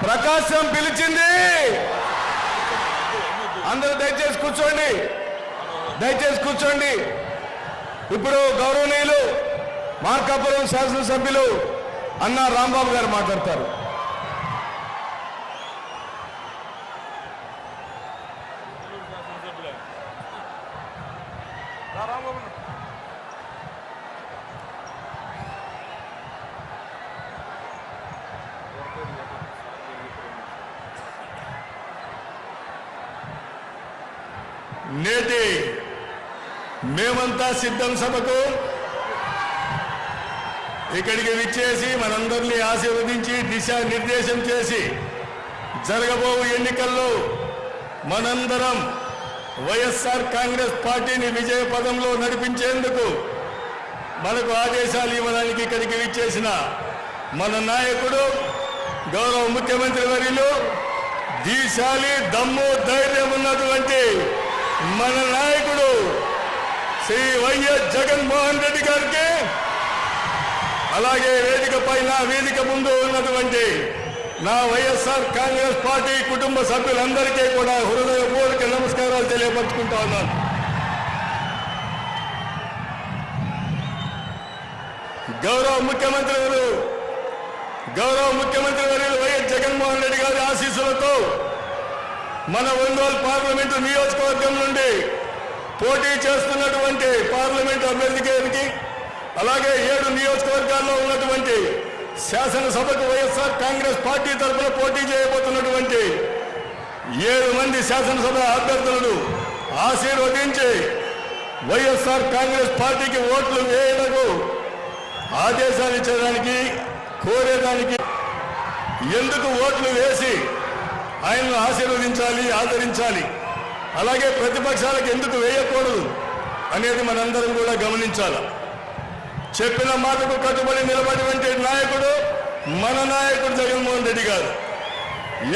ప్రకాశం పిలిచింది. అందరూ దయచేసి కూర్చోండి, దయచేసి కూర్చోండి. ఇప్పుడు గౌరవనీయులు మార్కాపురం శాసనసభ్యులు అన్నా రాంబాబు గారు మాట్లాడతారు. నేటి మేమంతా సిద్ధం సభకు ఇక్కడికి విచ్చేసి మనందరినీ ఆశీర్వదించి దిశానిర్దేశం చేసి జరగబో ఎన్నికల్లో మనందరం వైఎస్ఆర్ కాంగ్రెస్ పార్టీని విజయ పదంలో నడిపించేందుకు మనకు ఆదేశాలు ఇవ్వడానికి ఇక్కడికి విచ్చేసిన మన నాయకుడు గౌరవ ముఖ్యమంత్రి వర్యులు దీశాలి దమ్ము ధైర్యం ఉన్నటువంటి మన నాయకుడు శ్రీ వైఎస్ జగన్మోహన్ రెడ్డి గారికి, అలాగే వేదిక పైన వేదిక ముందు ఉన్నటువంటి నా వైఎస్ఆర్ కాంగ్రెస్ పార్టీ కుటుంబ సభ్యులందరికీ కూడా హృదయపూర్వక నమస్కారాలు తెలియపరుచుకుంటా ఉన్నాను. గౌరవ ముఖ్యమంత్రి వర్యులు వైఎస్ జగన్మోహన్ రెడ్డి గారి ఆశీస్సులతో మన ఒంగోలు పార్లమెంటు నియోజకవర్గం నుండి పోటీ చేస్తున్నటువంటి పార్లమెంటు అభ్యర్థి గారికి, అలాగే 7 నియోజకవర్గాల్లో ఉన్నటువంటి శాసనసభకు వైఎస్ఆర్ కాంగ్రెస్ పార్టీ తరఫున పోటీ చేయబోతున్నటువంటి 7 మంది శాసనసభ అభ్యర్థులను ఆశీర్వదించి వైఎస్ఆర్ కాంగ్రెస్ పార్టీకి ఓట్లు వేయడానికి ఆదేశాలు ఇచ్చడానికి, కోరేదానికి, ఎందుకు ఓట్లు వేసి ఆయనను ఆశీర్వదించాలి, ఆదరించాలి, అలాగే ప్రతిపక్షాలకు ఎందుకు వేయకూడదు అనేది మనందరం కూడా గమనించాలి. చెప్పిన మాటకు కట్టుబడి నిలబడినటువంటి నాయకుడు మన నాయకుడు జగన్మోహన్ రెడ్డి గారు.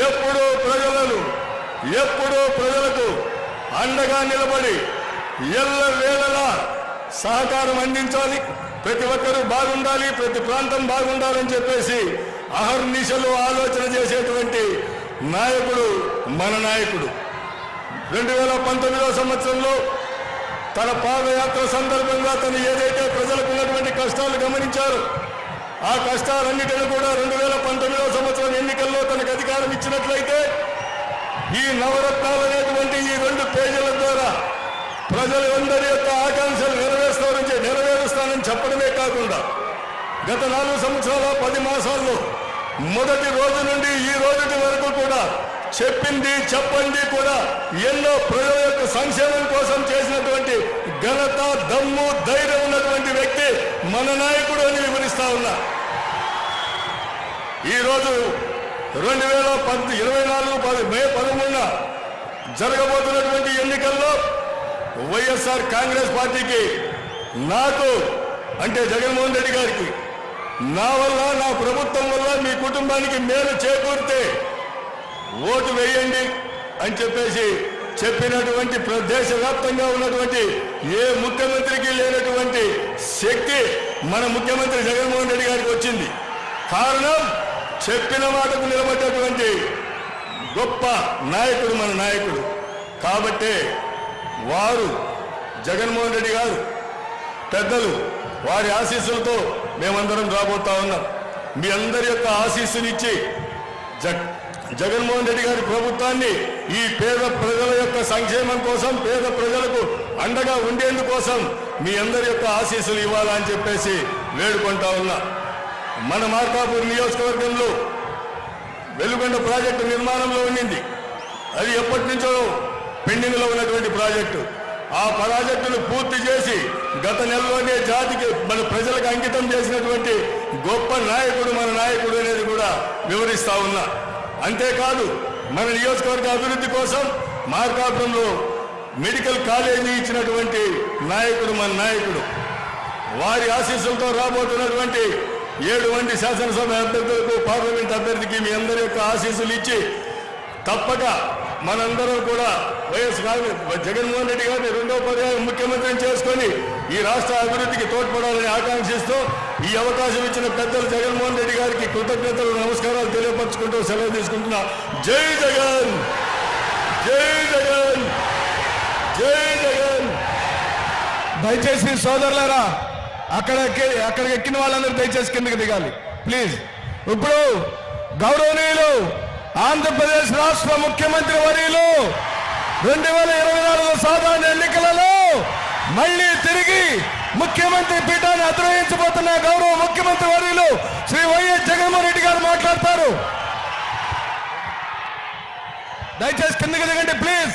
ఎప్పుడూ ప్రజలకు అండగా నిలబడి ఎల్లవేళలా సహకారం అందించాలి, ప్రతి ఒక్కరూ బాగుండాలి, ప్రతి ప్రాంతం బాగుండాలని చెప్పేసి అహర్నిశలు ఆలోచన చేసేటువంటి నాయకుడు మన నాయకుడు. 2019వ సంవత్సరంలో తన పాదయాత్ర సందర్భంగా తను ఏదైతే ప్రజలకు ఉన్నటువంటి కష్టాలు గమనించారో ఆ కష్టాలన్నిటిని కూడా 2019వ సంవత్సరం ఎన్నికల్లో తనకు అధికారం ఇచ్చినట్లయితే ఈ నవరత్నాలు అనేటువంటి ఈ 2 పేజీల ద్వారా ప్రజలందరి యొక్క ఆకాంక్షలు నెరవేరుస్తానని చెప్పడమే కాకుండా గత 4 సంవత్సరాల 10 మాసాల్లో మొదటి రోజు నుండి ఈ రోజు వరకు కూడా చెప్పింది చెప్పండి కూడా ఎన్నో ప్రజల యొక్క సంక్షేమం కోసం చేసినటువంటి ఘనత, దమ్ము, ధైర్యం ఉన్నటువంటి వ్యక్తి మన నాయకుడు అని వివరిస్తా ఉన్నా. ఈరోజు 2024 మే 11న జరగబోతున్నటువంటి ఎన్నికల్లో వైఎస్ఆర్ కాంగ్రెస్ పార్టీకి, నాకు అంటే జగన్మోహన్ రెడ్డి గారికి, నా వల్ల, నా ప్రభుత్వం వల్ల మీ కుటుంబానికి మేలు చేకూరితే ఓటు వేయండి అని చెప్పేసి చెప్పినటువంటి దేశవ్యాప్తంగా ఉన్నటువంటి ఏ ముఖ్యమంత్రికి లేనటువంటి శక్తి మన ముఖ్యమంత్రి జగన్మోహన్ రెడ్డి గారికి వచ్చింది. కారణం చెప్పిన మాటకు నిలబడ్డటువంటి గొప్ప నాయకుడు మన నాయకుడు. కాబట్టి వారు జగన్మోహన్ రెడ్డి గారు పెద్దలు వారి ఆశీస్సులతో మేమందరం రాబోతా ఉన్నాం. మీ అందరి యొక్క ఆశీస్సునిచ్చి జగన్మోహన్ రెడ్డి గారి ప్రభుత్వాన్ని ఈ పేద ప్రజల యొక్క సంక్షేమం కోసం, పేద ప్రజలకు అండగా ఉండేందుకోసం మీ అందరి యొక్క ఆశీస్సులు ఇవ్వాలని చెప్పేసి వేడుకుంటా ఉన్నా. మన మార్కాపూర్ నియోజకవర్గంలో వెలుగొండ ప్రాజెక్టు నిర్మాణంలో ఉండింది. అది ఎప్పటి నుంచో పెండింగ్లో ఉన్నటువంటి ప్రాజెక్టు. ఆ ప్రాజెక్టును పూర్తి చేసి గత నెలలోనే జాతికి, మన ప్రజలకు అంకితం చేసినటువంటి గొప్ప నాయకుడు మన నాయకుడు అనేది కూడా వివరిస్తా ఉన్నా. అంతేకాదు మన నియోజకవర్గ అభివృద్ధి కోసం మార్కాపురంలో మెడికల్ కాలేజీ ఇచ్చినటువంటి నాయకుడు మన నాయకుడు. వారి ఆశీస్సులతో రాబోతున్నటువంటి 7 మంది శాసనసభ అభ్యర్థులకు, పార్లమెంట్ అభ్యర్థికి మీ అందరి యొక్క ఆశీస్సులు ఇచ్చి తప్పక మనందరం కూడా జగన్మోహన్ రెడ్డి గారిని రెండో పర్యాయం ముఖ్యమంత్రిని చేసుకొని ఈ రాష్ట్ర అభివృద్ధికి తోడ్పడాలని ఆకాంక్షిస్తూ ఈ అవకాశం ఇచ్చిన పెద్దలు జగన్మోహన్ రెడ్డి గారికి కృతజ్ఞతలు నమస్కారాలు తెలియపరచుకుంటూ సెలవు తీసుకుంటున్నా. జై జగన్, జై జగన్, జై జగన్. దయచేసి సోదరులారా, అక్కడికి ఎక్కిన వాళ్ళందరూ దయచేసి కిందకి దిగాలి ప్లీజ్. ఇప్పుడు గౌరవనీయులు ఆంధ్రప్రదేశ్ రాష్ట్ర ముఖ్యమంత్రి వర్యులు 2024 సాధారణ ఎన్నికలలో మళ్ళీ తిరిగి ముఖ్యమంత్రి పీఠాన్ని అధిరోహించబోతున్న గౌరవ ముఖ్యమంత్రి వర్యులు శ్రీ వైఎస్ జగన్మోహన్ రెడ్డి గారు మాట్లాడతారు. దయచేసి కిందకి దిగండి ప్లీజ్.